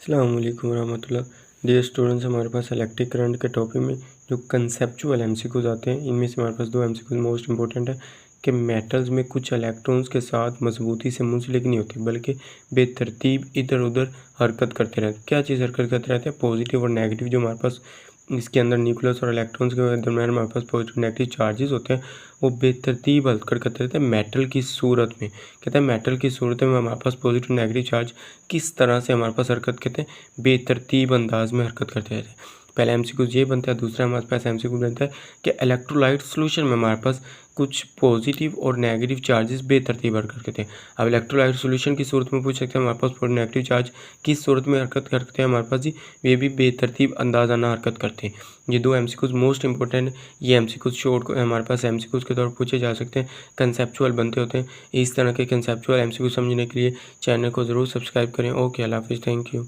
अस्सलाम वालेकुम रहमतुल्लाह। डियर स्टूडेंट्स, हमारे पास इलेक्ट्रिक करंट के टॉपिक में जो कंसेप्चुअल एमसीक्यूज आते हैं, इनमें से हमारे पास दो एमसीक्यूज मोस्ट इंपॉर्टेंट है कि मेटल्स में कुछ इलेक्ट्रॉन्स के साथ मजबूती से मुंसलिक नहीं होती बल्कि बेतरतीब इधर उधर हरकत करते रहते हैं। क्या चीज़ हरकत करते रहते हैं? पॉजिटिव और नेगेटिव जो हमारे पास इसके अंदर न्यूक्लियस और इलेक्ट्रॉन्स के दरम्यान हमारे पास पॉजिटिव नेगेटिव चार्जेस होते हैं, वो बेतरतीब हरकत करते रहते हैं मेटल की सूरत में। कहते हैं मेटल की सूरत में हमारे पास पॉजिटिव नेगेटिव चार्ज किस तरह से हमारे पास हरकत करते हैं, बेतरतीब अंदाज में हरकत करते रहते हैं। पहला एमसीक्यू ये बनता है। दूसरा हमारे पास एमसीक्यू बनता है कि इलेक्ट्रोलाइट सोल्यूशन में हमारे पास कुछ पॉजिटिव और नेगेटिव चार्जेस बेतरतीब हरकत करते हैं। अब इलेक्ट्रोलाइट सोल्यूशन की सूरत में पूछ सकते हैं हमारे पास नेगेटिव चार्ज किस सूरत में हरकत करते हैं हमारे पास जी, ये भी बेतरतीब अंदाजाना हरकत करते हैं। ये दो एमसीक्यूज मोस्ट इंपॉर्टेंट। ये एमसीक्यूज शॉर्ट हमारे पास एमसीक्यूज के तौर पर पूछे जा सकते हैं, कंसेप्चुअल बनते होते हैं। इस तरह के कंसेप्चुअल एमसीक्यू समझने के लिए चैनल को ज़रूर सब्सक्राइब करें। ओके, अल्लाह हाफिज़, थैंक यू।